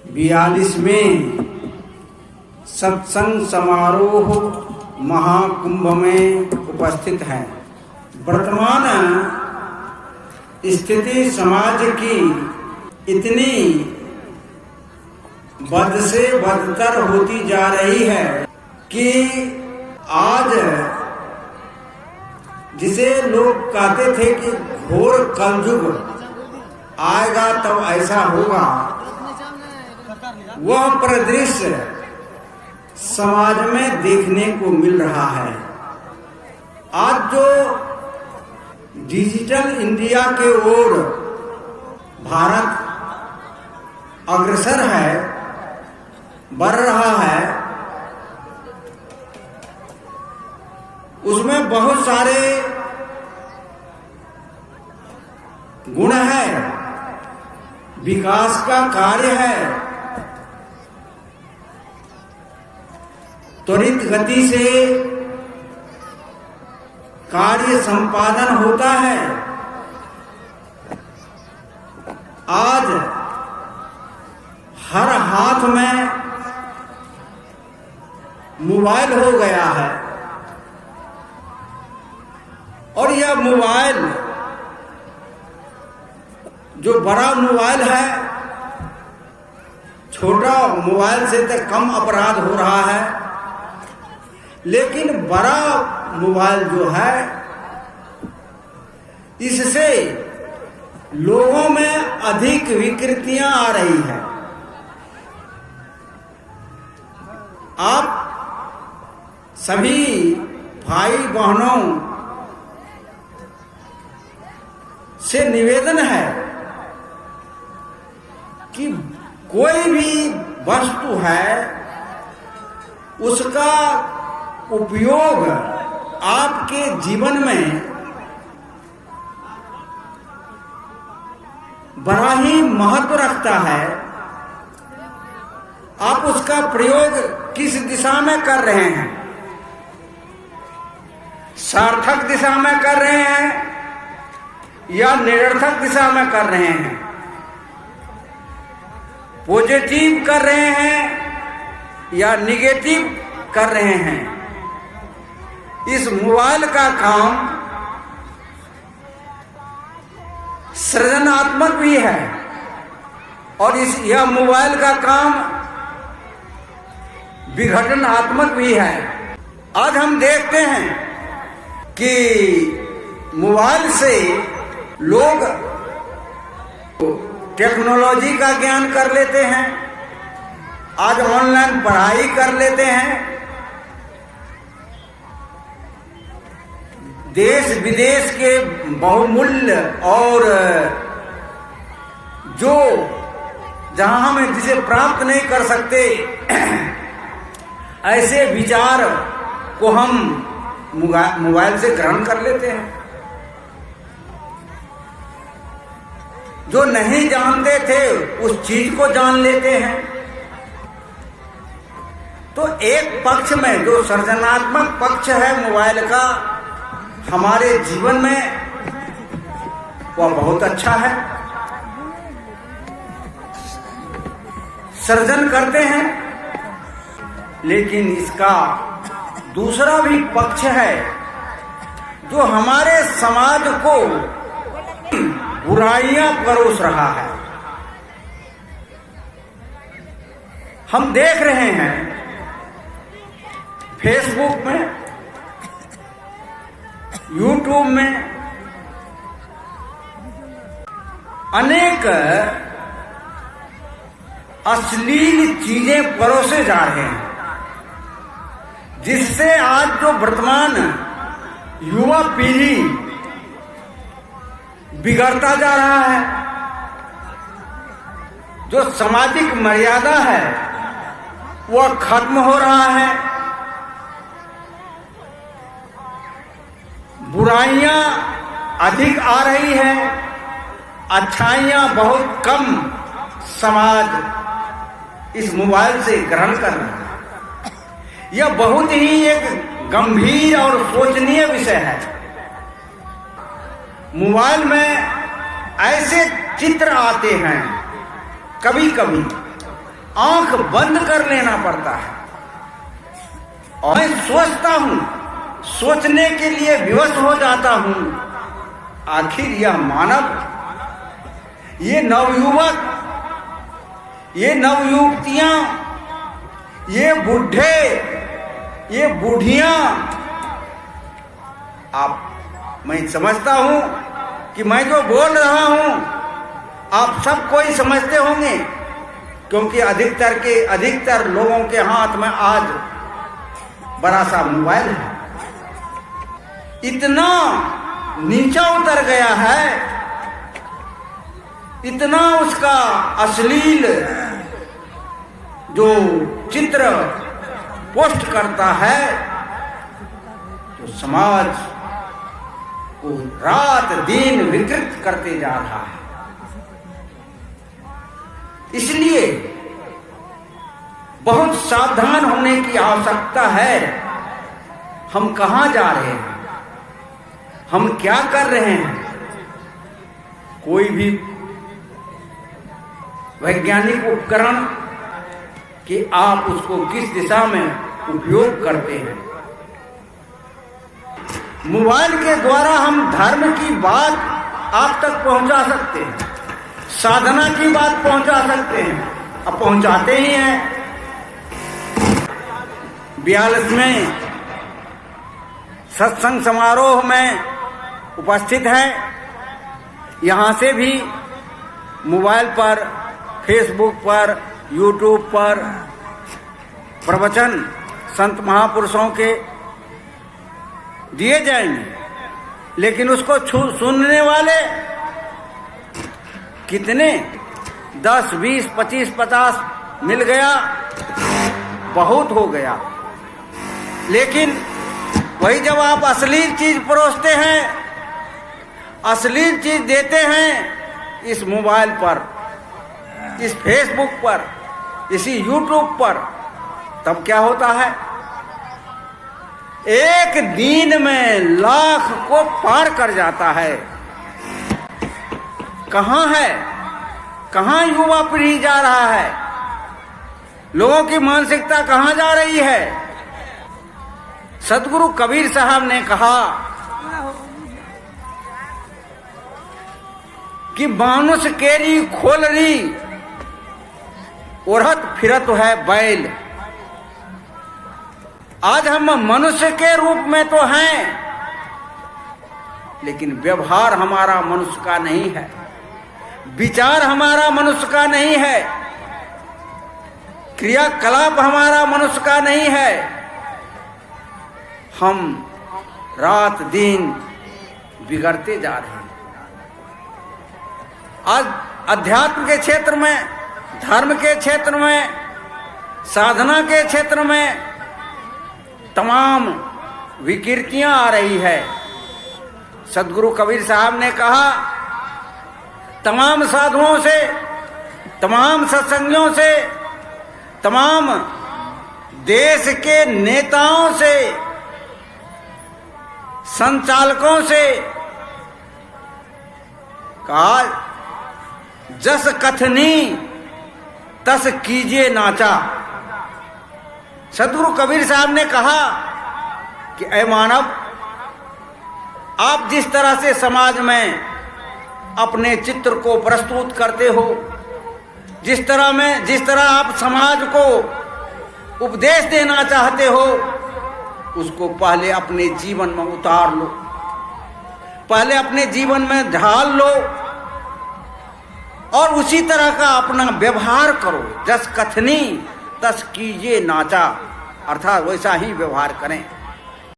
42वें सत्संग समारोह महाकुंभ में उपस्थित है। वर्तमान स्थिति समाज की इतनी बद से बदतर होती जा रही है कि आज जिसे लोग कहते थे कि घोर कलयुग आएगा तब ऐसा होगा, वह परिदृश्य समाज में देखने को मिल रहा है। आज जो डिजिटल इंडिया के ओर भारत अग्रसर है, बढ़ रहा है, उसमें बहुत सारे गुण है, विकास का कार्य है, त्वरित गति से कार्य संपादन होता है। आज हर हाथ में मोबाइल हो गया है और यह मोबाइल जो बड़ा मोबाइल है, छोटा मोबाइल से तो कम अपराध हो रहा है, लेकिन बड़ा मोबाइल जो है, इससे लोगों में अधिक विकृतियां आ रही हैं। आप सभी भाई बहनों से निवेदन है कि कोई भी वस्तु है, उसका उपयोग आपके जीवन में बड़ा ही महत्व रखता है। आप उसका प्रयोग किस दिशा में कर रहे हैं? सार्थक दिशा में कर रहे हैं या निरर्थक दिशा में कर रहे हैं? पॉजिटिव कर रहे हैं या निगेटिव कर रहे हैं? इस मोबाइल का काम सृजनात्मक भी है और यह मोबाइल का काम विघटनात्मक भी है। आज हम देखते हैं कि मोबाइल से लोग टेक्नोलॉजी का ज्ञान कर लेते हैं, आज ऑनलाइन पढ़ाई कर लेते हैं, देश विदेश के बहुमूल्य और जो जहां हम जिसे प्राप्त नहीं कर सकते ऐसे विचार को हम मोबाइल से ग्रहण कर लेते हैं। जो नहीं जानते थे उस चीज को जान लेते हैं। तो एक पक्ष में जो सृजनात्मक पक्ष है मोबाइल का हमारे जीवन में, वह बहुत अच्छा है। सृजन करते हैं, लेकिन इसका दूसरा भी पक्ष है जो हमारे समाज को बुराइयां परोस रहा है। हम देख रहे हैं फेसबुक में, यूट्यूब में अनेक अश्लील चीजें परोसे जा रहे हैं, जिससे आज जो वर्तमान युवा पीढ़ी बिगड़ता जा रहा है, जो सामाजिक मर्यादा है वह खत्म हो रहा है, बुराइयां अधिक आ रही हैं, अच्छाइयां बहुत कम समाज इस मोबाइल से ग्रहण कर रहा है। यह बहुत ही एक गंभीर और सोचनीय विषय है। मोबाइल में ऐसे चित्र आते हैं कभी कभी आंख बंद कर लेना पड़ता है। और मैं सोचता हूं, सोचने के लिए विवश हो जाता हूं, आखिर यह मानव, ये नवयुवक, ये नवयुवतियां, ये बुढ़े, ये बूढ़ियां, मैं समझता हूं कि मैं जो बोल रहा हूं आप सब कोई समझते होंगे, क्योंकि अधिकतर लोगों के हाथ में आज बड़ा सा मोबाइल है। इतना नीचा उतर गया है, इतना उसका अश्लील जो चित्र पोस्ट करता है, जो समाज को रात दिन विकृत करते जा रहा है। इसलिए बहुत सावधान होने की आवश्यकता है। हम कहां जा रहे हैं, हम क्या कर रहे हैं। कोई भी वैज्ञानिक उपकरण कि आप उसको किस दिशा में उपयोग करते हैं। मोबाइल के द्वारा हम धर्म की बात आप तक पहुंचा सकते हैं, साधना की बात पहुंचा सकते हैं, अब पहुंचाते ही हैं। 42वें सत्संग समारोह में उपस्थित है। यहाँ से भी मोबाइल पर, फेसबुक पर, यूट्यूब पर प्रवचन संत महापुरुषों के दिए जाएंगे, लेकिन उसको सुनने वाले कितने 10, 20, 25, 50 मिल गया, बहुत हो गया। लेकिन वही जब आप अश्लील चीज परोसते हैं, अश्लील चीज देते हैं इस मोबाइल पर, इस फेसबुक पर, इसी यूट्यूब पर, तब क्या होता है, एक दिन में लाख को पार कर जाता है। कहां है, कहां युवा पीढ़ी जा रहा है, लोगों की मानसिकता कहां जा रही है। सदगुरु कबीर साहब ने कहा कि मानुष केरी खोलरी ओढ़त फिरत है बैल। आज हम मनुष्य के रूप में तो हैं, लेकिन व्यवहार हमारा मनुष्य का नहीं है, विचार हमारा मनुष्य का नहीं है, क्रियाकलाप हमारा मनुष्य का नहीं है। हम रात दिन बिगड़ते जा रहे हैं। आज अध्यात्म के क्षेत्र में, धर्म के क्षेत्र में, साधना के क्षेत्र में तमाम विकृतियां आ रही है। सदगुरु कबीर साहब ने कहा, तमाम साधुओं से, तमाम सत्संगियों से, तमाम देश के नेताओं से, संचालकों से कहा, जस कथनी तस कीजिए नाचा। सदगुरु कबीर साहब ने कहा कि ऐ मानव, आप जिस तरह से समाज में अपने चित्र को प्रस्तुत करते हो, जिस तरह आप समाज को उपदेश देना चाहते हो, उसको पहले अपने जीवन में उतार लो, पहले अपने जीवन में ढाल लो और उसी तरह का अपना व्यवहार करो। जस कथनी तस कीजिए नाचा, अर्थात वैसा ही व्यवहार करें।